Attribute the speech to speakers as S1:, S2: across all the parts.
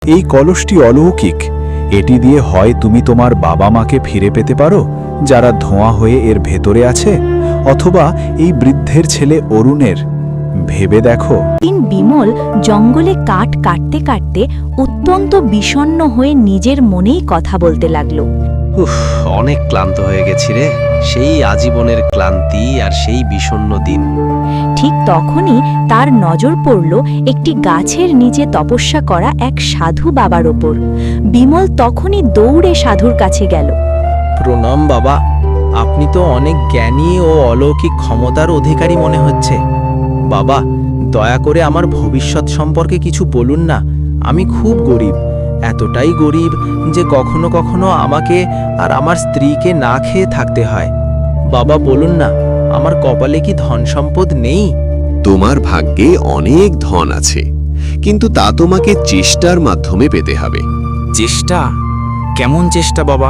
S1: এই কলসটি অলৌকিক। এটি দিয়ে হয় তুমি তোমার বাবা মাকে ফিরে পেতে পারো যারা ধোঁয়া হয়ে এর ভেতরে আছে, অথবা এই বৃদ্ধের ছেলে অরুণের। ভেবে দেখো।
S2: বিমল জঙ্গলে কাঠ কাটতে কাটতে অত্যন্ত বিষণ্ণ হয়ে নিজের মনেই কথা বলতে লাগলো।
S3: উফ, অনেক ক্লান্ত হয়ে গেছি রে। সেই আজীবনের ক্লান্তি আর সেই বিষণ্ণ দিন।
S2: ঠিক তখনই তার নজর পড়ল একটি গাছের নিচে তপস্যা করা এক সাধু বাবার ওপর। বিমল তখনই দৌড়ে সাধুর কাছে গেল।
S3: প্রণাম বাবা, আপনি তো অনেক জ্ঞানী ও অলৌকিক ক্ষমতার অধিকারী মনে হচ্ছে। বাবা, দয়া করে আমার ভবিষ্যৎ সম্পর্কে কিছু বলুন না। আমি খুব গরিব, এতটাই গরিব যে কখনো কখনো আমাকে আর আমার স্ত্রীকে না খেয়ে থাকতে হয়। বাবা বলুন না, আমার কপালে কি ধন সম্পদ নেই?
S4: তোমার ভাগ্যে অনেক ধন আছে, কিন্তু তা তোমাকে চেষ্টার মাধ্যমে পেতে হবে।
S5: চেষ্টা? কেমন চেষ্টা বাবা?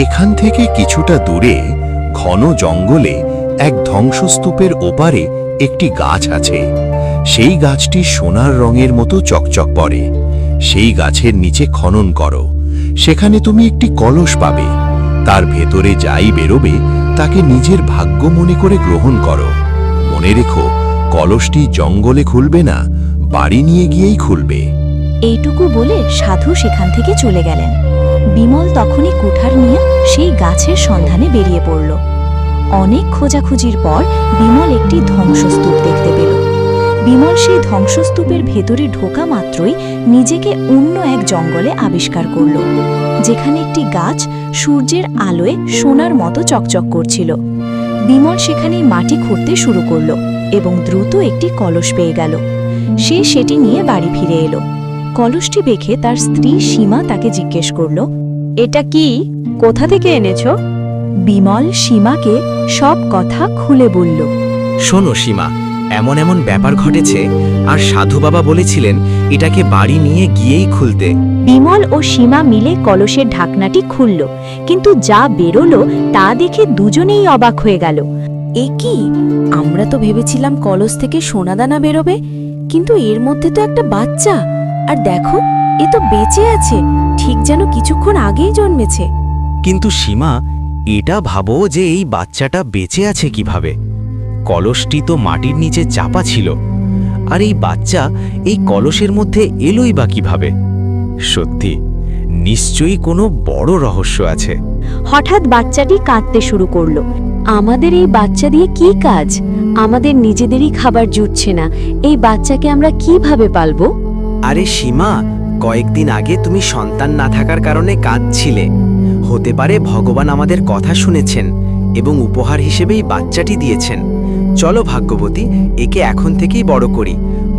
S1: এখান থেকে কিছুটা দূরে ঘন জঙ্গলে এক ধ্বংসস্তূপের ওপারে একটি গাছ আছে। সেই গাছটি সোনার রঙের মতো চকচক করে। সেই গাছের নিচে খনন করো, সেখানে তুমি একটি কলস পাবে। তার ভেতরে যাই বেরোবে তাকে নিজের ভাগ্য মনে করে গ্রহণ করো। মনে রেখো, কলসটি জঙ্গলে খুলবে না, বাড়ি নিয়ে গিয়েই খুলবে।
S2: এইটুকু বলে সাধু সেখান থেকে চলে গেলেন। বিমল তখনই কুঠার নিয়ে সেই গাছের সন্ধানে বেরিয়ে পড়ল। অনেক খোঁজাখুঁজির পর বিমল একটি ধ্বংসস্তূপ দেখতে পেল। বিমল সেই ধ্বংসস্তূপের ভেতরে ঢোকা মাত্রই নিজেকে অন্য এক জঙ্গলে আবিষ্কার করল, যেখানে একটি গাছ সূর্যের আলোয় সোনার মতো চকচক করছিল। বিমল সেখানেই মাটি খুঁড়তে শুরু করল এবং দ্রুত একটি কলস পেয়ে গেল। সে সেটি নিয়ে বাড়ি ফিরে এলো। কলসটি দেখে তার স্ত্রী সীমা তাকে জিজ্ঞেস করল, এটা কি? কোথা থেকে এনেছো? বিমল সীমাকে সব কথা খুলে বলল।
S5: শোনো সীমা, এমন এমন ব্যাপার ঘটেছে, আর সাধু বাবা বলেছিলেন এটাকে বাড়ি নিয়ে গিয়েই খুলতে।
S2: বিমল ও সীমা মিলে কলসের ঢাকনাটি খুলল, কিন্তু যা বেরোলো তা দেখে দুজনেই অবাক হয়ে গেল। এ কি? আমরা তো ভেবেছিলাম কলস থেকে সোনাদানা বেরোবে, কিন্তু এর মধ্যে তো একটা বাচ্চা। আর দেখো, এ তো বেঁচে আছে, ঠিক যেন কিছুক্ষণ আগেই জন্মেছে।
S5: কিন্তু সীমা, এটা ভাবো যে এই বাচ্চাটা বেঁচে আছে কিভাবে? কলসটি তো মাটির নিচে চাপা ছিল, আর এই বাচ্চা এই কলসের মধ্যে এলোই বা কিভাবে? সত্যি, নিশ্চয়ই কোনো বড় রহস্য আছে।
S2: হঠাৎ বাচ্চাটি কাঁদতে শুরু করলো। আমাদের এই বাচ্চা দিয়ে কি কাজ? আমাদের নিজেদেরই খাবার জুটছে না, এই বাচ্চাকে আমরা কিভাবে পালবো?
S3: আরে সীমা, কয়েকদিন আগে তুমি সন্তান না থাকার কারণে কাঁদছিলে। হতে পারে ভগবান আমাদের কথা শুনেছেন এবং উপহার হিসেবেই বাচ্চাটি দিয়েছেন। চলো ভাগ্যবতী, একে এখন থেকেই বড় করি।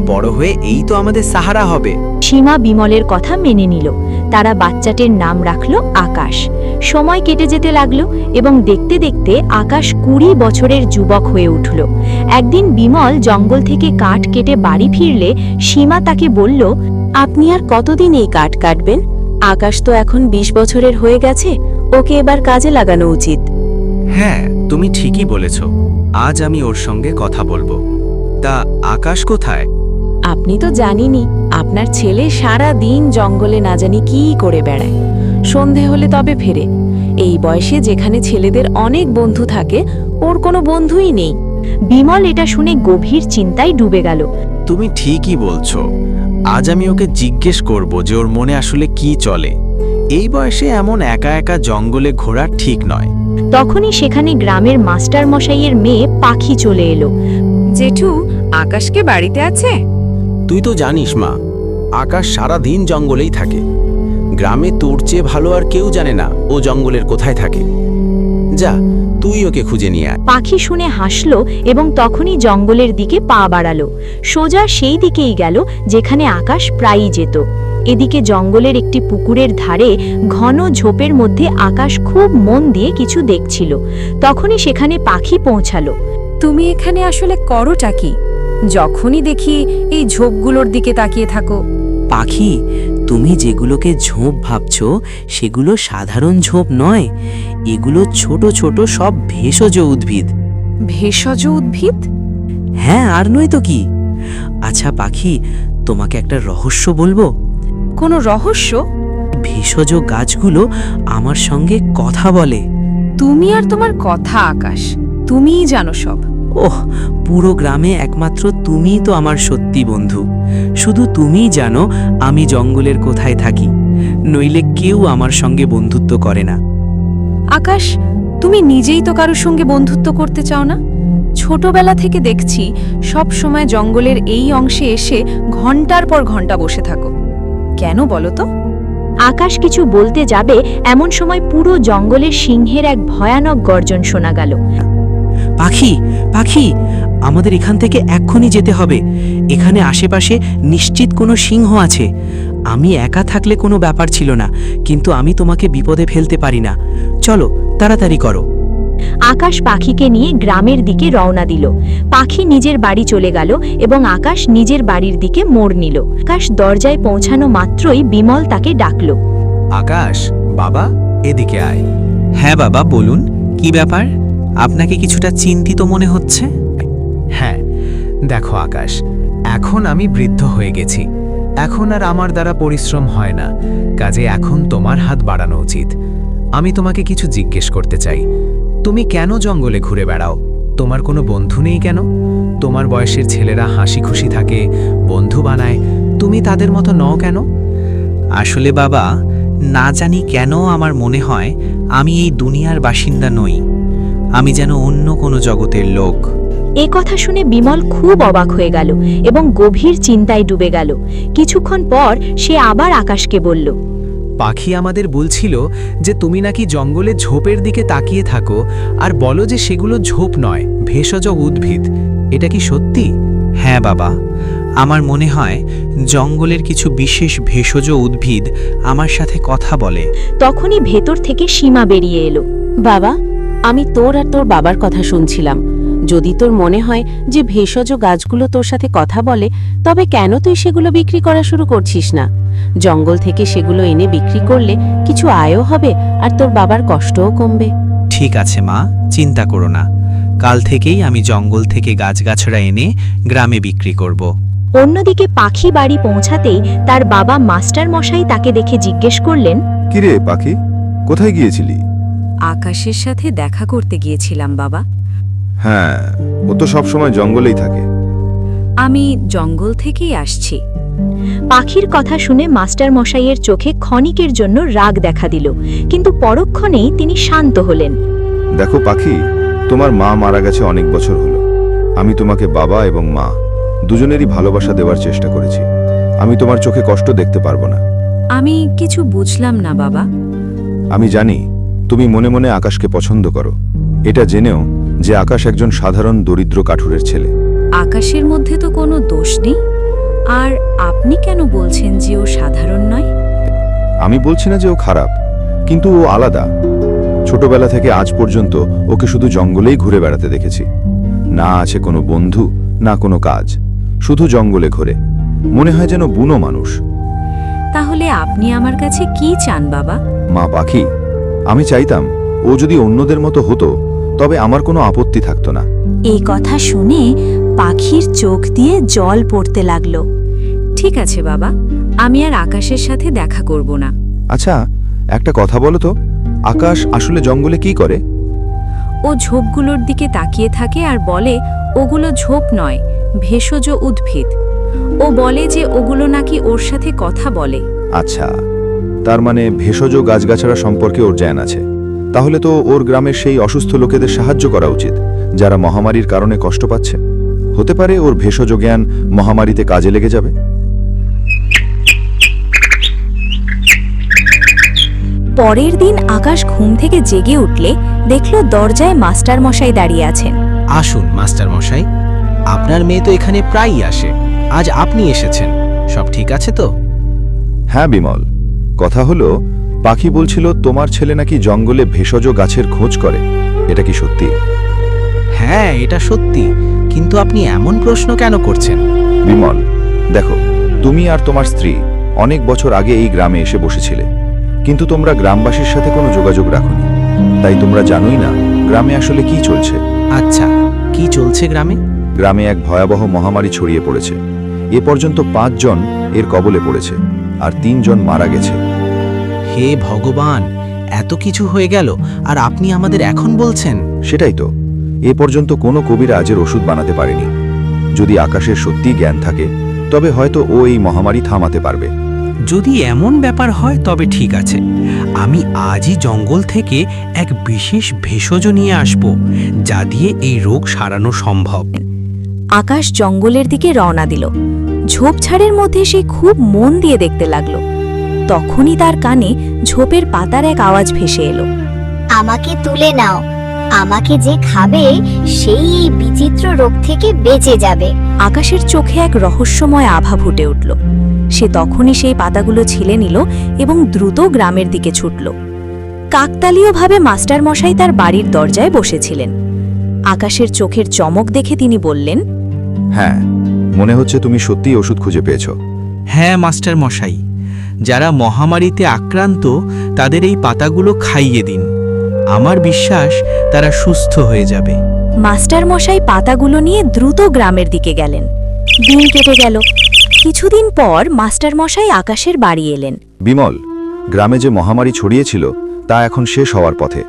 S3: বড় হয়ে এই তো আমাদের সাহারা হবে।
S2: সীমা বিমলের কথা মেনে নিল। তারা বাচ্চাটির নাম রাখল আকাশ। সময় কেটে যেতে লাগলো এবং দেখতে দেখতে আকাশ 20 বছরের যুবক হয়ে উঠল। একদিন বিমল জঙ্গল থেকে কাঠ কেটে বাড়ি ফিরলে সীমা তাকে বলল, আপনি আর কতদিন এই কাঠ কাটবেন? আকাশ তো এখন 20 বছরের হয়ে গেছে, ওকে এবার কাজে লাগানো উচিত।
S5: হ্যাঁ, তুমি ঠিকই বলেছ। আজ আমি ওর সঙ্গে কথা বলবো। তা আকাশ কোথায়?
S2: আপনি তো জানেনই, আপনার ছেলে সারা দিন জঙ্গলে না জানি কি করে বেড়ায়। সন্ধে হলে তবে ফেরে। এই বয়সে যেখানে ছেলেদের অনেক বন্ধু থাকে, ওর কোনো বন্ধুই নেই। বিমল এটা শুনে গভীর চিন্তায় ডুবে গেল।
S5: তুমি ঠিকই বলছো। আজ আমি ওকে জিজ্ঞেস করব যে ওর মনে আসলে কি চলে। এই বয়সে এমন একা একা জঙ্গলে ঘোরা ঠিক নয়।
S2: তখনই সেখানে গ্রামের মাস্টার মশাইয়ের মেয়ে পাখি চলে এলো।
S6: জেঠু, আকাশকে বাড়িতে আছে?
S3: তুই তো জানিস মা, আকাশ সারা দিন জঙ্গলেই থাকে। গ্রামে তোর চেয়ে ভালো আর কেউ জানে না ও জঙ্গলের কোথায় থাকে। যা, তুই ওকে খুঁজে নিয়ে আয়।
S2: পাখি শুনে হাসল এবং তখনই জঙ্গলের দিকে পা বাড়ালো। সোজা সেই দিকেই গেল যেখানে আকাশ প্রায়ই যেত। এদিকে জঙ্গলের একটি পুকুরের ধারে ঘন ঝোপের মধ্যে আকাশ খুব মন দিয়ে কিছু দেখছিল। তখনই সেখানে পাখি পৌঁছালো।
S6: তুমি এখানে আসলে করোটা কি? যখনই দেখি এই ঝোপগুলোর দিকে তাকিয়ে থাকো।
S7: পাখি, তুমি যেগুলোকে ঝোপ ভাবছো সেগুলো সাধারণ ঝোপ নয়, এগুলো ছোট ছোট সব ভেষজ উদ্ভিদ।
S6: ভেষজ উদ্ভিদ?
S7: হ্যাঁ, আর নয় তো কি। আচ্ছা পাখি, তোমাকে একটা রহস্য বলবো।
S6: কোনো রহস্য?
S7: ভেষজ গাছগুলো আমার সঙ্গে কথা বলে।
S6: তুমি আর তোমার কথা আকাশ, তুমিই জানো সব।
S7: ওহ, পুরো গ্রামে একমাত্র তুমিই তো আমার সত্যি বন্ধু। শুধু তুমিই জানো আমি জঙ্গলের কোথায় থাকি, নইলে কেউ আমার সঙ্গে বন্ধুত্ব করে না।
S6: আকাশ, তুমি নিজেই তো কারোর সঙ্গে বন্ধুত্ব করতে চাও না। ছোটবেলা থেকে দেখছি সব সময় জঙ্গলের এই অংশে এসে ঘন্টার পর ঘন্টা বসে থাকো, কেন বলো তো?
S2: আকাশ কিছু বলতে যাবে এমন সময় পুরো জঙ্গলের সিংহের এক ভয়ানক গর্জন শোনা গেল।
S7: পাখি, পাখি, আমাদের এখান থেকে এক্ষুনি যেতে হবে। এখানে আশেপাশে নিশ্চিত কোনো সিংহ আছে। আমি একা থাকলে কোনো ব্যাপার ছিল না, কিন্তু আমি তোমাকে বিপদে ফেলতে পারি না। চলো, তাড়াতাড়ি করো।
S2: আকাশ পাখিকে নিয়ে গ্রামের দিকে রওনা দিল। পাখি নিজের বাড়ি চলে গেল এবং আকাশ নিজের বাড়ির দিকে মোড় নিল। আকাশ দরজায় পৌঁছানো মাত্রই বিমল তাকে ডাকল।
S3: আকাশ, বাবা, এদিকে আয়।
S5: হ্যাঁ বাবা, বলুন, কি ব্যাপার? আপনাকে কিছুটা চিন্তিত মনে হচ্ছে।
S3: হ্যাঁ, দেখো আকাশ, এখন আমি বৃদ্ধ হয়ে গেছি। এখন আর আমার দ্বারা পরিশ্রম হয় না, কাজে এখন তোমার হাত বাড়ানো উচিত। আমি তোমাকে কিছু জিজ্ঞেস করতে চাই। তুমি কেন জঙ্গলে ঘুরে বেড়াও? তোমার কোনো বন্ধু নেই কেন? তোমার বয়সের ছেলেরা হাসি খুশি থাকে, বন্ধু বানায়, তুমি তাদের মতো নও কেন?
S5: আসলে বাবা, না জানি কেন আমার মনে হয় আমি এই দুনিয়ার বাসিন্দা নই। আমি যেন অন্য কোনো জগতের লোক।
S2: এ কথা শুনে বিমল খুব অবাক হয়ে গেল এবং গভীর চিন্তায় ডুবে গেল। কিছুক্ষণ পর সে আবার আকাশকে বলল,
S3: পাখি আমাদের বলছিল যে তুমি নাকি জঙ্গলে ঝোপের দিকে তাকিয়ে থাকো আর বলো যে সেগুলো ঝোপ নয়, ভেষজ উদ্ভিদ। এটা কি সত্যি?
S5: হ্যাঁ বাবা, আমার মনে হয় জঙ্গলের কিছু বিশেষ ভেষজ উদ্ভিদ আমার সাথে কথা বলে।
S2: তখনই ভেতর থেকে সীমা বেরিয়ে এলো।
S8: বাবা, আমি তোর আর তোর বাবার কথা শুনছিলাম। যদি তোর মনে হয় যে ভেষজ গাছগুলো তোর সাথে কথা বলে, তবে কেন তুই সেগুলো বিক্রি করা শুরু করছিস না? জঙ্গল থেকে সেগুলো এনে বিক্রি করলে কিছু আয়ও হবে আর তোর বাবার কষ্টও কমবে।
S5: ঠিক আছে মা, চিন্তা করো না। কাল থেকেই আমি জঙ্গল থেকে গাছগাছড়া এনে গ্রামে বিক্রি করব।
S2: অন্যদিকে পাখি বাড়ি পৌঁছাতেই তার বাবা মাস্টার মশাই তাকে দেখে জিজ্ঞেস করলেন,
S9: কিরে পাখি, কোথায় গিয়েছিলি?
S6: আকাশের সাথে দেখা করতে গিয়েছিলাম বাবা।
S9: হ্যাঁ, ও তো সবসময় জঙ্গলেই থাকে।
S6: আমি জঙ্গল থেকেই আসছি।
S2: পাখির কথা শুনে মাস্টার মশাইয়ের চোখে ক্ষণিকের জন্য রাগ দেখা দিল, কিন্তু পরক্ষণেই তিনি শান্ত হলেন।
S9: দেখো পাখি, তোমার মা মারা গেছে অনেক বছর হলো। আমি তোমাকে বাবা এবং মা দুজনেরই ভালোবাসা দেওয়ার চেষ্টা করেছি। আমি তোমার চোখে কষ্ট দেখতে পারবো না।
S6: আমি কিছু বুঝলাম না বাবা।
S9: আমি জানি তুমি মনে মনে আকাশকে পছন্দ করো, এটা জেনেও যে আকাশ একজন সাধারণ দরিদ্র কাঠুরের ছেলে।
S6: আকাশের মধ্যে তো কোনো দোষ নেই। আর আপনি কেন বলছেন যে ও সাধারণ নয়?
S9: আমি বলছি না যে ও খারাপ, কিন্তু ও আলাদা। ছোটবেলা থেকে আজ পর্যন্ত ওকে শুধু জঙ্গলেই ঘুরে বেড়াতে দেখেছি। না আছে কোনো বন্ধু, না কোনো কাজ, শুধু জঙ্গলে ঘোরে। মনে হয় যেন বুনো মানুষ।
S6: তাহলে আপনি আমার কাছে কি চান বাবা?
S9: মা পাখি, আমি চাইতাম ও যদি অন্যদের মতো হতো, তবে আমার কোনো আপত্তি থাকতো না।
S2: এই কথা শুনে পাখির চোখ দিয়ে জল পড়তে লাগলো।
S6: ঠিক আছে বাবা, আমি আর আকাশের সাথে দেখা করব না।
S9: আচ্ছা, একটা কথা বলো তো, আকাশ আসলে জঙ্গলে কি করে?
S6: ও ঝোপগুলোর দিকে তাকিয়ে থাকে আর বলে ওগুলো ঝোপ নয়, ভেষজ উদ্ভিদ। ও বলে যে ওগুলো নাকি ওর সাথে কথা বলে।
S9: আচ্ছা, তার মানে ভেষজ গাছগাছড়া সম্পর্কে ওর জ্ঞান আছে। তাহলে তো ওর গ্রামের সেই অসুস্থ লোকেদের সাহায্য করা উচিত, যারা মহামারীর কারণে কষ্ট পাচ্ছে। হতে পারে ওর ভেষজ জ্ঞান মহামারীতে কাজে লেগে যাবে।
S2: পরের দিন আকাশ ঘুম থেকে জেগে উঠলে দেখল দরজায় মাস্টার মশাই দাঁড়িয়ে আছেন।
S3: আসুন মাস্টার মশাই, আপনার মেয়ে তো এখানে প্রায়ই আসে, আজ আপনি এসেছেন। সব ঠিক আছে তো?
S9: হ্যাঁ বিমল, কথা হলো পাখি বলছিল তোমার ছেলে নাকি জঙ্গলে ভেষজ গাছের খোঁজ করে। এটা কি সত্যি?
S3: হ্যাঁ, এটা সত্যি, কিন্তু আপনি এমন প্রশ্ন কেন করছেন?
S9: বিমল, দেখো, তুমি আর তোমার স্ত্রী অনেক বছর আগে এই গ্রামে এসে বসেছিলে, কিন্তু তোমরা গ্রামবাসীর সাথে কোনো যোগাযোগ রাখোনি। তাই তোমরা জানোই না গ্রামে আসলে কি চলছে।
S3: আচ্ছা, কি চলছে গ্রামে?
S9: গ্রামে এক ভয়াবহ মহামারী ছড়িয়ে পড়েছে। এ পর্যন্ত 5 জন এর কবলে পড়েছে। আর 3 জন মারা গেছে।
S3: হে ভগবান, এত কিছু হয়ে গেল আর আপনি আমাদের এখন বলছেন?
S9: সেটাই তো, এ পর্যন্ত কোনো কবিরাজের ওষুধ বানাতে পারেনি। যদি আকাশের সত্যি জ্ঞান থাকে তবে হয়তো ও এই মহামারী থামাতে পারবে।
S7: যদি এমন ব্যাপার হয় তবে ঠিক আছে, আমি আজই জঙ্গল থেকে এক বিশেষ ভেষজ নিয়ে আসব, যা দিয়ে এই রোগ সারানো সম্ভব।
S2: আকাশ জঙ্গলের দিকে রওনা দিল। ঝোপঝাড়ের মধ্যে সে খুব মন দিয়ে দেখতে লাগলো। তখনই তার কানে ঝোপের পাতার এক আওয়াজ ভেসে এলো।
S10: আমাকে তুলে নাও, আমাকে যে খাবে সেই এই বিচিত্র রোগ থেকে বেঁচে যাবে।
S2: আকাশের চোখে এক রহস্যময় আভা ফুটে উঠল। সে তখনই সেই পাতাগুলো ছিলে নিল এবং দ্রুত গ্রামের দিকে ছুটল। কাকতালীয়ভাবে মাস্টার মশাই তার বাড়ির দরজায় বসেছিলেন। আকাশের চোখের চমক দেখে তিনি বললেন,
S9: হ্যাঁ, মনে হচ্ছে তুমি সত্যিই ওষুধ খুঁজে পেয়েছো।
S7: হ্যাঁ মাস্টার মশাই, যারা মহামারীতে আক্রান্ত তাদের এই পাতাগুলো খাইয়ে দিন। আমার বিশ্বাস তারা সুস্থ হয়ে যাবে।
S2: মাস্টার মশাই পাতাগুলো নিয়ে দ্রুত গ্রামের দিকে গেলেন। দিন কেটে গেল। কিছুদিন পর মাস্টার মশাই আকাশের বাড়ি এলেন।
S9: বিমল, গ্রামে যে মহামারী ছড়িয়েছিল তা এখন শেষ হওয়ার পথে,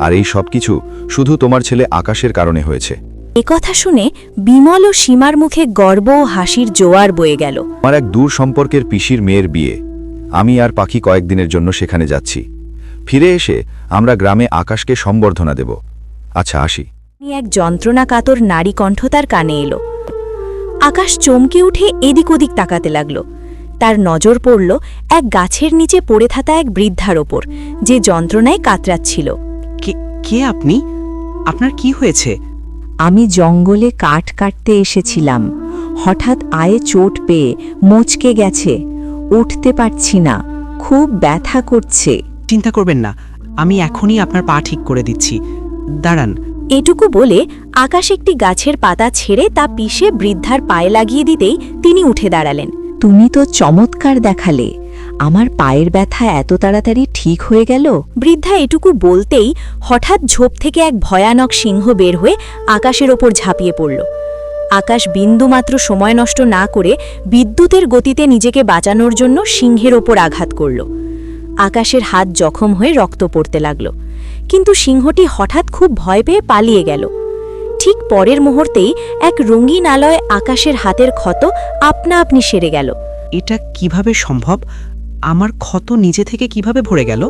S9: আর এই সব কিছু শুধু তোমার ছেলে আকাশের কারণে হয়েছে।
S2: একথা শুনে বিমল ও সীমার মুখে গর্ব ও হাসির জোয়ার বয়ে গেল।
S9: আমার এক দূর সম্পর্কের পিসির মেয়ের বিয়ে, আমি আর পাখি কয়েকদিনের জন্য সেখানে যাচ্ছি। ফিরে এসে আমরা গ্রামে আকাশকে সম্বর্ধনা দেব। আচ্ছা, আসি।
S2: এক যন্ত্রণা কাতর নারী কণ্ঠ তার কানে এলো। আকাশ চমকে উঠে এদিক ওদিক তাকাতে লাগল। তার নজর পড়ল এক গাছের নিচে পড়ে থাকা এক বৃদ্ধার ওপর, যে যন্ত্রণায় কাতরাচ্ছিল।
S7: কে আপনি? আপনার কি হয়েছে?
S11: আমি জঙ্গলে কাঠ কাটতে এসেছিলাম। হঠাৎ আয়ে চোট পেয়ে মচকে গেছে, উঠতে পারছি না, খুব ব্যথা করছে।
S7: চিন্তা করবেন না, আমি এখনই আপনার পা ঠিক করে দিচ্ছি, দাঁড়ান।
S2: এটুকু বলে আকাশ একটি গাছের পাতা ছেড়ে তা পিষে বৃদ্ধার পায়ে লাগিয়ে দিতেই তিনি উঠে দাঁড়ালেন।
S11: তুমি তো চমৎকার দেখালে, আমার পায়ের ব্যথা এত তাড়াতাড়ি ঠিক হয়ে গেল?
S2: বৃদ্ধা এটুকু বলতেই হঠাৎ ঝোপ থেকে এক ভয়ানক সিংহ বের হয়ে আকাশের ওপর ঝাঁপিয়ে পড়ল। আকাশ বিন্দুমাত্র সময় নষ্ট না করে বিদ্যুতের গতিতে নিজেকে বাঁচানোর জন্য সিংহের ওপর আঘাত করল। আকাশের হাত জখম হয়ে রক্ত পড়তে লাগল, কিন্তু সিংহটি হঠাৎ খুব ভয় পেয়ে পালিয়ে গেল। ঠিক পরের মুহূর্তেই এক রঙিন আলোয় আকাশের হাতের ক্ষত আপনা আপনি সেরে গেল।
S7: এটা কিভাবে সম্ভব? আমার ক্ষত নিজে থেকে কিভাবে ভরে গেল?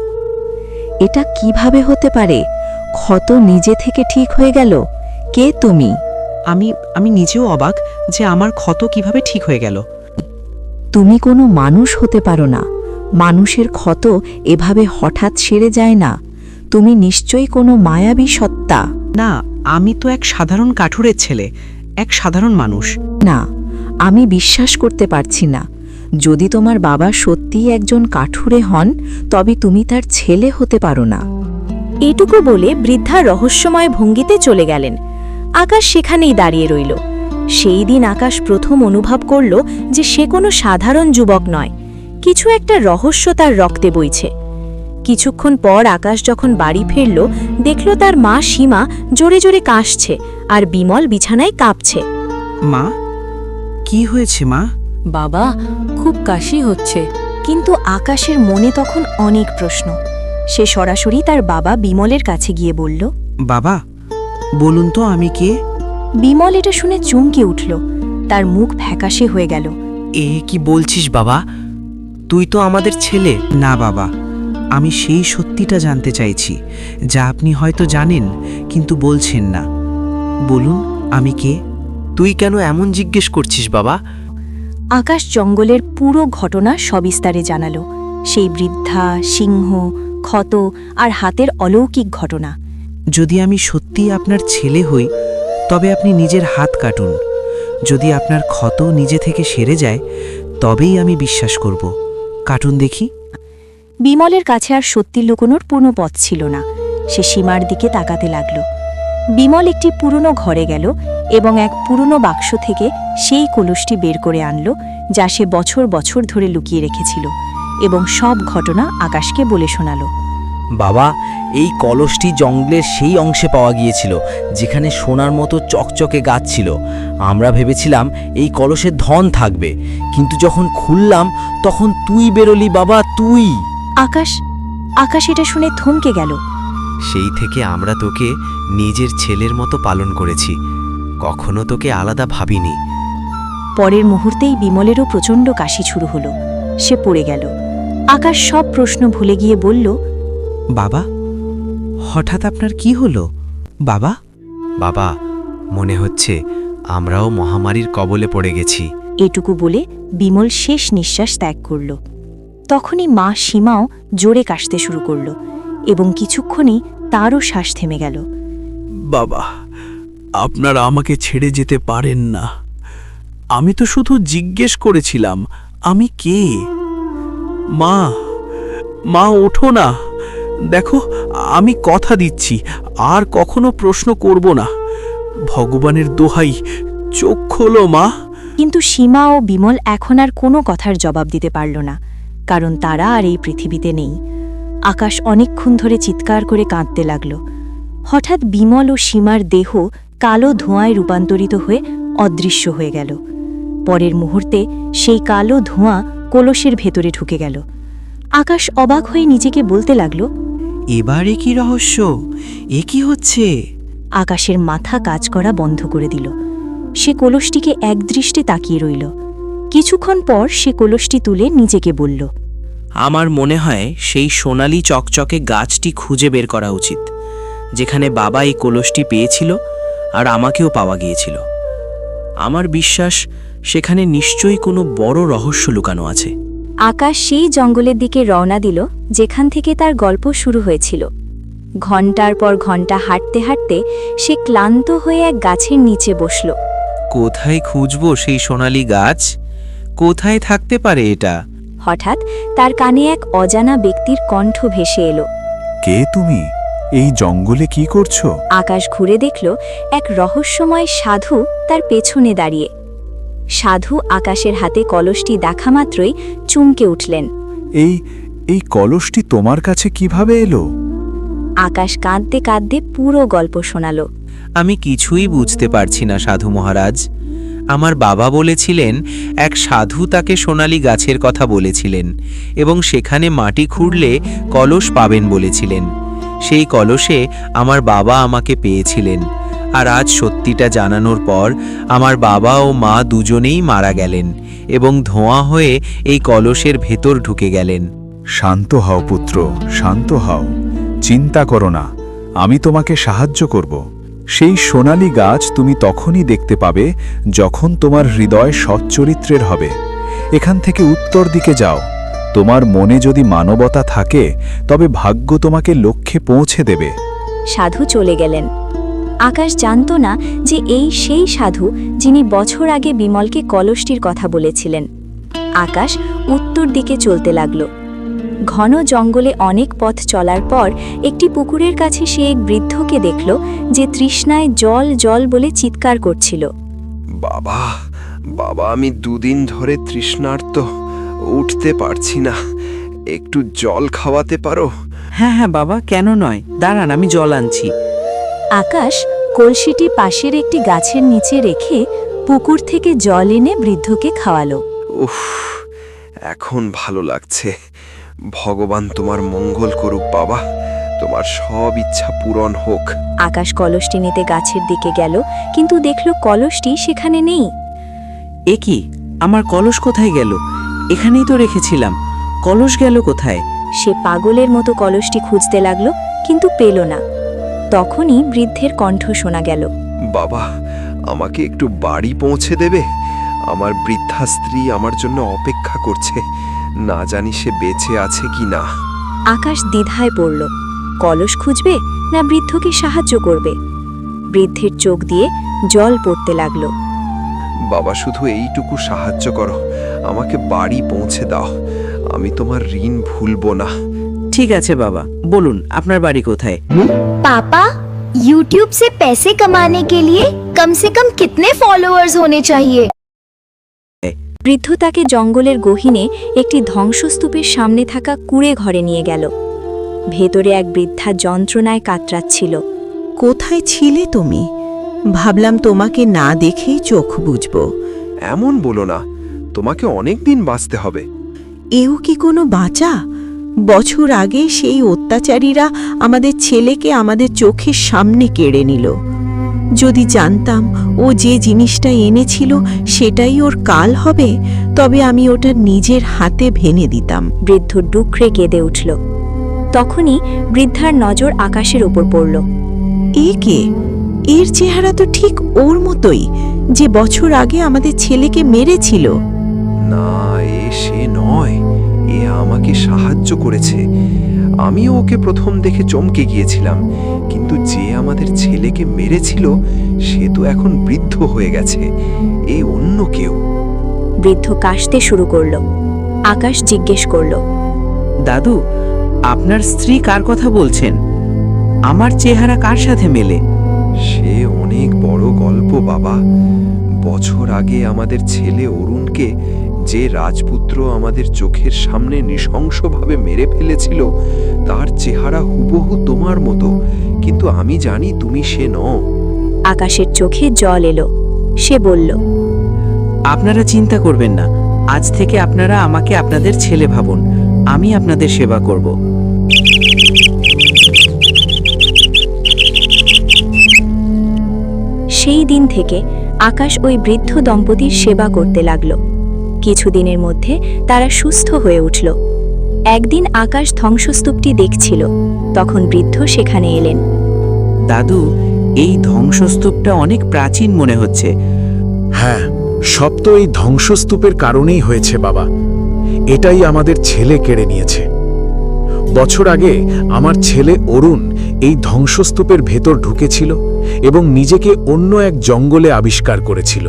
S11: এটা কিভাবে হতে পারে? ক্ষত নিজে থেকে ঠিক হয়ে গেল? কে তুমি?
S7: আমি নিজেও অবাক যে আমার ক্ষত কিভাবে ঠিক হয়ে গেল।
S11: তুমি কোনো মানুষ হতে পারো না। মানুষের ক্ষত এভাবে হঠাৎ সেরে যায় না। তুমি নিশ্চয়ই কোনো মায়াবী সত্তা।
S7: না, আমি তো এক সাধারণ কাঠুরের ছেলে, এক সাধারণ মানুষ।
S11: না, আমি বিশ্বাস করতে পারছি না। যদি তোমার বাবা সত্যিই একজন কাঠুরে হন, তবে তুমি তার ছেলে হতে পারো না।
S2: এটুকু বলে বৃদ্ধা রহস্যময় ভঙ্গিতে চলে গেলেন। আকাশ সেখানেই দাঁড়িয়ে রইল। সেই দিন আকাশ প্রথম অনুভব করল যে সে কোনো সাধারণ যুবক নয়, কিছু একটা রহস্য তার রক্তে বইছে। কিছুক্ষণ পর আকাশ যখন বাড়ি ফিরল, দেখল তার মা সীমা জোরে জোরে কাশছে আর বিমল বিছানায় কাঁপছে।
S7: মা, কি হয়েছে মা?
S6: বাবা, খুব কাশি হচ্ছে।
S2: কিন্তু আকাশের মনে তখন অনেক প্রশ্ন। সে সরাসরি তার বাবা বিমলের কাছে গিয়ে বলল,
S7: বাবা, বলুন তো আমি কে?
S2: বিমল এটা শুনে চমকে উঠল। তার মুখ ফ্যাকাশে হয়ে গেল।
S7: এ কি বলছিস বাবা? তুই তো আমাদের ছেলে। না বাবা, আমি সেই সত্যিটা জানতে চাইছি, যা আপনি হয়তো জানেন কিন্তু বলছেন না। বলুন, আমি কে?
S5: তুই কেন এমন জিজ্ঞেস করছিস বাবা?
S2: আকাশ জঙ্গলের পুরো ঘটনা সবিস্তারে জানালো। সেই বৃদ্ধা, সিংহ, ক্ষত আর হাতের অলৌকিক ঘটনা।
S7: যদি আমি সত্যিই আপনার ছেলে হই, তবে আপনি নিজের হাত কাটুন। যদি আপনার ক্ষত নিজে থেকে সেরে যায়, তবেই আমি বিশ্বাস করব। কাটুন দেখি।
S2: বিমলের কাছে আর সত্যি লুকোনোর কোনো পথ ছিল না। সে সীমার দিকে তাকাতে লাগল। বিমল একটি পুরনো ঘরে গেল এবং এক পুরনো বাক্স থেকে সেই কলসটি বের করে আনল, যা সে বছর বছর ধরে লুকিয়ে রেখেছিল, এবং সব ঘটনা আকাশকে বলে শোনাল।
S5: বাবা, এই কলসটি জঙ্গলের সেই অংশে পাওয়া গিয়েছিল যেখানে সোনার মতো চকচকে গাছ ছিল। আমরা ভেবেছিলাম এই কলসে ধন থাকবে, কিন্তু যখন খুললাম তখন তুই বেরোলি বাবা, তুই।
S2: আকাশ এটা শুনে থমকে গেল।
S5: সেই থেকে আমরা তোকে নিজের ছেলের মতো পালন করেছি, কখনো তোকে আলাদা ভাবিনি।
S2: পরের মুহূর্তেই বিমলেরও প্রচণ্ড কাশি শুরু হলো। সে পড়ে গেল। আকাশ সব প্রশ্ন ভুলে গিয়ে বলল,
S7: বাবা, হঠাৎ আপনার কি হলো বাবা?
S5: বাবা, মনে হচ্ছে আমরাও মহামারীর কবলে পড়ে গেছি।
S2: এটুকু বলে বিমল শেষ নিঃশ্বাস ত্যাগ করল। তখনই মা সীমাও জোরে কাশতে শুরু করল এবং কিছুক্ষণেই তারও শ্বাস থেমে গেল।
S3: বাবা, আপনারা আমাকে ছেড়ে যেতে পারেন না। আমি তো শুধু জিজ্ঞেস করেছিলাম আমি কে। মা ওঠো না, দেখো আমি কথা দিচ্ছি আর কখনো প্রশ্ন করব না। ভগবানের দোহাই, চোখ খোলো মা।
S2: কিন্তু সীমা ও বিমল এখন আর কোনো কথার জবাব দিতে পারল না, কারণ তারা আর এই পৃথিবীতে নেই। আকাশ অনেকক্ষণ ধরে চিৎকার করে কাঁদতে লাগল। হঠাৎ বিমল ও সীমার দেহ কালো ধোঁয়ায় রূপান্তরিত হয়ে অদৃশ্য হয়ে গেল। পরের মুহূর্তে সেই কালো ধোঁয়া কলসের ভেতরে ঢুকে গেল। আকাশ অবাক হয়ে নিজেকে বলতে লাগল,
S7: এবারে কি রহস্য? এ কি হচ্ছে?
S2: আকাশের মাথা কাজ করা বন্ধ করে দিল। সে কলসটিকে একদৃষ্টে তাকিয়ে রইল। কিছুক্ষণ পর সে কলসটি তুলে নিজেকে বলল,
S7: আমার মনে হয় সেই সোনালি চকচকে গাছটি খুঁজে বের করা উচিত, যেখানে বাবা এই কলসটি পেয়েছিল আর আমাকেও পাওয়া গিয়েছিল। আমার বিশ্বাস সেখানে নিশ্চয়ই কোনো বড় রহস্য লুকানো আছে।
S2: আকাশ সেই জঙ্গলের দিকে রওনা দিল যেখান থেকে তার গল্প শুরু হয়েছিল। ঘণ্টার পর ঘণ্টা হাঁটতে হাঁটতে সে ক্লান্ত হয়ে এক গাছের নিচে বসল।
S5: কোথায় খুঁজবো সেই সোনালী গাছ? কোথায় থাকতে পারে এটা?
S2: হঠাৎ তার কানে এক অজানা ব্যক্তির কণ্ঠ ভেসে এলো।
S9: কে তুমি? এই জঙ্গলে কি করছো?
S2: আকাশ ঘুরে দেখল এক রহস্যময় সাধু তার পেছনে দাঁড়িয়ে। সাধু আকাশের হাতে কলসটি দেখা মাত্রই চমকে উঠলেন।
S9: এই কলসটি তোমার কাছে কিভাবে এলো?
S2: আকাশ কাঁদতে কাঁদতে পুরো গল্প শোনাল।
S5: আমি কিছুই বুঝতে পারছি না সাধু মহারাজ। আমার বাবা বলেছিলেন এক সাধু তাকে সোনালী গাছের কথা বলেছিলেন এবং সেখানে মাটি খুঁড়লে কলস পাবেন বলেছিলেন। সেই কলসে আমার বাবা আমাকে পেয়েছিলেন, আর আজ সত্যিটা জানানোর পর আমার বাবা ও মা দুজনেই মারা গেলেন এবং ধোঁয়া হয়ে এই কলসের ভেতর ঢুকে গেলেন।
S9: শান্ত হও পুত্র, শান্ত হও। চিন্তা করো না, আমি তোমাকে সাহায্য করব। সেই সোনালী গাছ তুমি তখনই দেখতে পাবে যখন তোমার হৃদয় সচ্চরিত্রের হবে। এখান থেকে উত্তর দিকে যাও। তোমার মনে যদি মানবতা থাকে তবে ভাগ্য তোমাকে লক্ষ্যে পৌঁছে দেবে।
S2: সাধু চলে গেলেন। আকাশ জানত না যে এই সেই সাধু যিনি বছর আগে বিমলকে কলসটির কথা বলেছিলেন। আকাশ উত্তর দিকে চলতে লাগল। ঘন জঙ্গলে অনেক পথ চলার পর একটি পুকুরের কাছে সে এক বৃদ্ধকে দেখল যে তৃষ্ণায় জল জল বলে চিৎকার করছিল।
S4: বাবা, আমি 2 দিন ধরে তৃষ্ণার্ত, উঠতে পারছি না। একটু জল খাওয়াতে পারো?
S7: হ্যাঁ হ্যাঁ বাবা, কেন নয়, দাঁড়ান আমি জল আনছি।
S2: আকাশ কলসিটি পাশের একটি গাছের নিচে রেখে পুকুর থেকে জল এনে বৃদ্ধকে খাওয়ালো।
S4: উফ, এখন ভালো লাগছে। ভগবান তোমার মঙ্গল করুক বাবা, তোমার সব ইচ্ছা পূরণ হোক।
S2: আকাশ কলসটি নিতে গাছের দিকে গেল, কিন্তু দেখল কলসটি সেখানে নেই।
S7: এ কি, আমার কলস কোথায় গেল? এখানেই তো রেখেছিলাম, কলস গেল কোথায়?
S2: সে পাগলের মতো কলসটি খুঁজতে লাগলো, কিন্তু পেল না। তখনই বৃদ্ধের কণ্ঠ শোনা গেল।
S4: বাবা, আমাকে একটু বাড়ি পৌঁছে দেবে? আমার বৃদ্ধা স্ত্রী আমার জন্য অপেক্ষা করছে, না জানি সে বেঁচে আছে কি না।
S2: আকাশ দ্বিধায় পড়ল, কলস খুঁজবে না বৃদ্ধকে সাহায্য করবে। বৃদ্ধের চোখ দিয়ে জল পড়তে লাগলো।
S4: বাবা, শুধু এইটুকু সাহায্য করো, আমাকে বাড়ি পৌঁছে দাও। আমি তোমার ঋণ ভুলবো না।
S7: ঠিক আছে বাবা, বলুন আপনার বাড়ি কোথায়?
S10: पापा, YouTube से पैसे कमाने के लिए कम से कम कितने फॉलोअर्स होने चाहिए?
S2: বৃদ্ধ তাকে জঙ্গলের গহীনে একটি ধ্বংসস্তূপের সামনে থাকা কুঁড়ে ঘরে নিয়ে গেল। ভেতরে এক বৃদ্ধা যন্ত্রণায় কাতরাচ্ছিল।
S12: কোথায় ছিলে তুমি? ভাবলাম তোমাকে না দেখেই চোখ বুঝব।
S4: এমন বলো না, তোমাকে অনেক দিন বাঁচতে হবে।
S12: এও কি কোনো বাঁচা? বছর আগে সেই অত্যাচারীরা আমাদের ছেলেকে আমাদের চোখের সামনে কেড়ে নিল। যদি জানতাম ও যে জিনিসটা এনেছিল সেটাই ওর কাল হবে, তবে আমি ওটা নিজের হাতে ভেঙে দিতাম।
S2: বৃদ্ধ ডুকরে কেঁদে উঠল। তখনই বৃদ্ধার নজর আকাশের উপর পড়ল।
S12: এ কে? এর চেহারা তো ঠিক ওর মতোই, যে বছর আগে আমাদের ছেলেকে মেরেছিল।
S4: না, এ সে নয়। এ আমাকে সাহায্য করেছে। আমিও ওকে প্রথম দেখে চমকে গিয়েছিলাম, কিন্তু যে আমাদের ছেলেকে মেরেছিল সে তো এখন বৃদ্ধ হয়ে গেছে। এ অন্য কেউ।
S2: বৃদ্ধ কাশতে শুরু করল। আকাশ জিজ্ঞেস করল,
S7: দাদু, আপনার স্ত্রী কার কথা বলছেন? আমার চেহারা কার সাথে মেলে?
S4: সে অনেক বড় গল্প বাবা। বছর আগে আমাদের ছেলে অরুণকে যে রাজপুত্র আমাদের চোখের সামনে নৃশংসভাবে মেরে ফেলেছিল, তার চেহারা হুবহু তোমার মতো, কিন্তু আমি জানি তুমি সে নও।
S2: আকাশের চোখে জল এলো। সে বলল,
S7: আপনারা চিন্তা করবেন না, আজ থেকে আপনারা আমাকে আপনাদের ছেলে ভাবুন। আমি আপনাদের সেবা করব।
S2: সেই দিন থেকে আকাশ ওই বৃদ্ধ দম্পতির সেবা করতে লাগল। কিছুদিনের মধ্যে তারা সুস্থ হয়ে উঠল। একদিন আকাশ ধ্বংসস্তূপটি দেখছিল, তখন বৃদ্ধ সেখানে এলেন।
S7: দাদু, এই ধ্বংসস্তূপটা অনেক প্রাচীন মনে হচ্ছে।
S13: হ্যাঁ, সব তো এই ধ্বংসস্তূপের কারণেই হয়েছে বাবা। এটাই আমাদের ছেলে কেড়ে নিয়েছে। বছর আগে আমার ছেলে অরুণ এই ধ্বংসস্তূপের ভেতর ঢুকেছিল এবং নিজেকে অন্য এক জঙ্গলে আবিষ্কার করেছিল,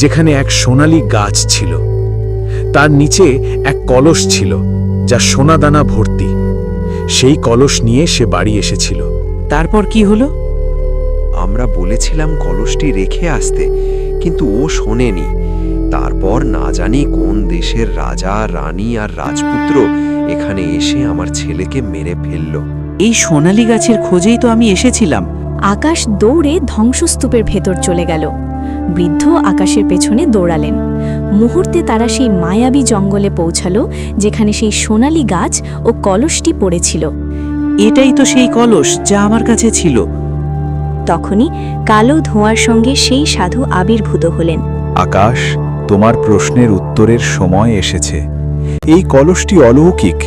S13: যেখানে এক সোনালী গাছ ছিল। তার নিচে এক কলস ছিল, যা সোনাদানা ভর্তি। সেই কলস নিয়ে সে বাড়ি এসেছিল।
S7: তারপর কি হলো?
S4: আমরা বলেছিলাম কলসটি রেখে আসতে, কিন্তু ও শোনেনি। তারপর না জানি কোন দেশের রাজা, রানী আর রাজপুত্র এখানে এসে আমার ছেলেকে মেরে ফেলল।
S7: এই সোনালী গাছের খোঁজেই তো আমি এসেছিলাম।
S2: আকাশ দৌড়ে ধ্বংসস্তূপের ভেতর চলে গেল। বৃদ্ধ আকাশের পেছনে দৌড়ালেন। মুহূর্তে তারা সেই মায়াবী জঙ্গলে পৌঁছালো, যেখানে সেই সোনালী গাছ ও কলসটি পড়েছিল।
S7: এটাই তো সেই কলস যা আমার কাছে ছিল।
S2: তখনই কালো ধোঁয়ার সঙ্গে সেই সাধু আবির্ভূত হলেন।
S9: আকাশ, তোমার প্রশ্নের উত্তরের সময় এসেছে। এই কলসটি অলৌকিক।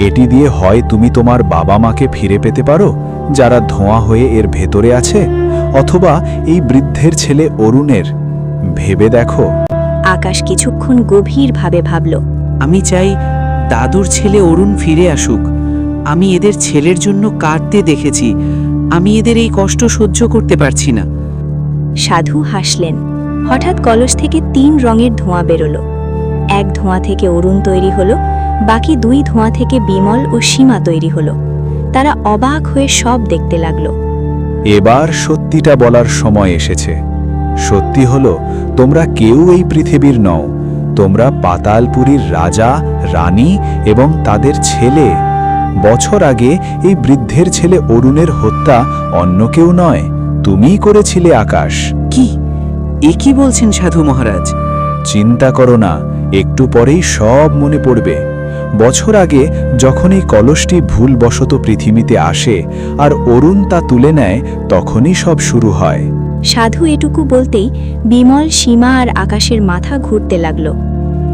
S9: এটি দিয়ে হয় তুমি তোমার বাবা মাকে ফিরে পেতে পারো, যারা ধোঁয়া হয়ে এর ভেতরে আছে, অথবা এই বৃদ্ধের ছেলে অরুণের। ভেবে দেখো।
S2: আকাশ কিছুক্ষণ গভীরভাবে ভাবল।
S7: আমি চাই দাদুর ছেলে অরুণ ফিরে আসুক। আমি এদের ছেলের জন্য কাঁদতে দেখেছি। আমি এদের এই কষ্ট সহ্য করতে পারছি না।
S2: সাধু হাসলেন। হঠাৎ কলস থেকে 3 রঙের ধোঁয়া বেরোলো। এক ধোঁয়া থেকে অরুণ তৈরি হলো, বাকি 2 ধোঁয়া থেকে বিমল ও সীমা তৈরি হলো। তারা অবাক হয়ে সব দেখতে লাগলো।
S9: এবার সত্যিটা বলার সময় এসেছে। সত্যি হলো, তোমরা কেউ এই পৃথিবীর নও। তোমরা পাতালপুরীর রাজা, রানী এবং তাদের ছেলে। বছর আগে এই বৃদ্ধের ছেলে অরুণের হত্যা অন্য কেউ নয়, তুমিই করেছিলে আকাশ।
S7: কি? এ কি বলছেন সাধু মহারাজ?
S9: চিন্তা করো না, একটু পরেই সব মনে পড়বে। বছর আগে যখন এই কলসটি ভুলবশত পৃথিবীতে আসে আর অরুণ তা তুলে নেয়, তখনই সব শুরু হয়।
S2: সাধু এটুকু বলতেই বিমল, সীমা আর আকাশের মাথা ঘুরতে লাগলো।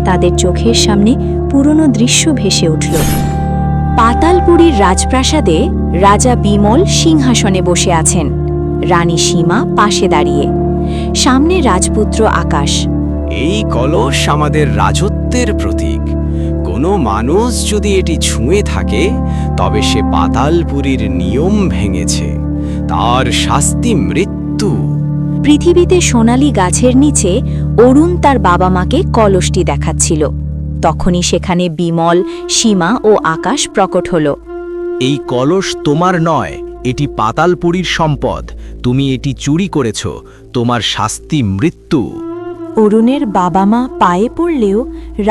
S2: তাদের চোখের সামনে পুরনো দৃশ্য ভেসে উঠল। পাতালপুরীর রাজপ্রাসাদে রাজা বিমল সিংহাসনে বসে আছেন, রানী সীমা পাশে দাঁড়িয়ে, সামনে রাজপুত্র আকাশ।
S5: এই কলস আমাদের রাজত্বের প্রতীক। কোনো মানুষ যদি এটি ছুঁয়ে থাকে, তবে সে পাতালপুরীর নিয়ম ভেঙেছে। তার শাস্তি মৃত্যু।
S2: পৃথিবীতে সোনালী গাছের নিচে অরুণ তার বাবা মাকে কলসটি দেখাচ্ছিল। তখনই সেখানে বিমল, সীমা ও আকাশ প্রকট হল।
S3: এই কলস তোমার নয়, এটি পাতালপুরীর সম্পদ। তুমি এটি চুরি করেছ, তোমার শাস্তি মৃত্যু।
S6: অরুণের বাবা মা পায়ে পড়লেও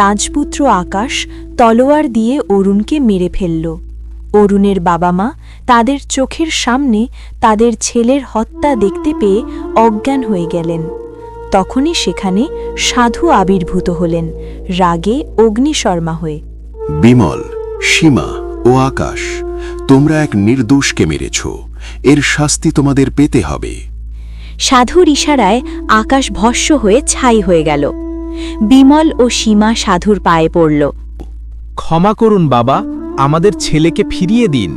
S6: রাজপুত্র আকাশ তলোয়ার দিয়ে অরুণকে মেরে ফেলল।
S2: অরুণের বাবা মা তাদের চোখের সামনে তাদের ছেলের হত্যা দেখতে পেয়ে অজ্ঞান হয়ে গেলেন। তখনই সেখানে সাধু আবির্ভূত হলেন, রাগে অগ্নিশর্মা হয়ে।
S1: বিমল, সীমা ও আকাশ, তোমরা এক নির্দোষকে মেরেছ, এর শাস্তি তোমাদের পেতে হবে।
S2: সাধুর ইশারায় আকাশ ভস্ম হয়ে ছাই হয়ে গেল। বিমল ও সীমা সাধুর পায়ে পড়ল।
S3: ক্ষমা করুন বাবা, আমাদের ছেলেকে ফিরিয়ে দিন।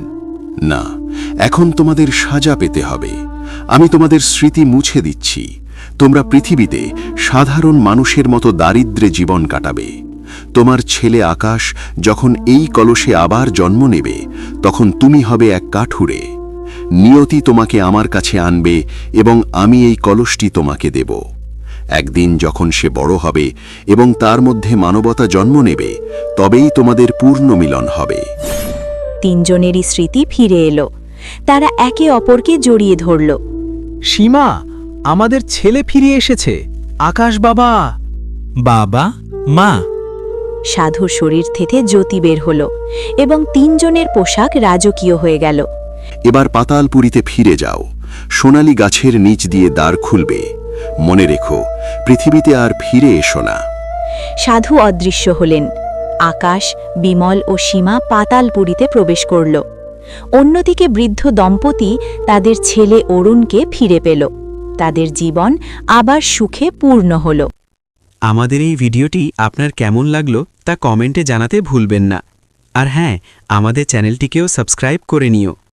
S1: না, এখন তোমাদের সাজা পেতে হবে। আমি তোমাদের স্মৃতি মুছে দিচ্ছি। তোমরা পৃথিবীতে সাধারণ মানুষের মতো দারিদ্র্যে জীবন কাটাবে। তোমার ছেলে আকাশ যখন এই কলসে আবার জন্ম নেবে, তখন তুমি হবে এক কাঠুরে। নিয়তি তোমাকে আমার কাছে আনবে এবং আমি এই কলসটি তোমাকে দেব। একদিন যখন সে বড় হবে এবং তার মধ্যে মানবতা জন্ম নেবে, তবেই তোমাদের পূর্ণ মিলন হবে।
S2: তিনজনেরই স্মৃতি ফিরে এলো। তারা একে অপরকে জড়িয়ে ধরল।
S3: সীমা, আমাদের ছেলে ফিরে এসেছে। আকাশ বাবা।
S5: বাবা, মা।
S2: সাধুর শরীর থেকে জ্যোতি বের হল এবং তিনজনের পোশাক রাজকীয় হয়ে গেল।
S1: এবার পাতালপুরীতে ফিরে যাও। সোনালী গাছের নিচ দিয়ে দ্বার খুলবে। মনে রেখো, পৃথিবীতে আর ফিরে এসো না।
S2: সাধু অদৃশ্য হলেন। আকাশ, বিমল ও সীমা পাতালপুরীতে প্রবেশ করল। অন্যদিকে বৃদ্ধ দম্পতি তাদের ছেলে অরুণকে ফিরে পেল। তাদের জীবন আবার সুখে পূর্ণ হল।
S5: আমাদের এই ভিডিওটি আপনার কেমন লাগলো তা কমেন্টে জানাতে ভুলবেন না। আর হ্যাঁ, আমাদের চ্যানেলটিকেও সাবস্ক্রাইব করে নিও।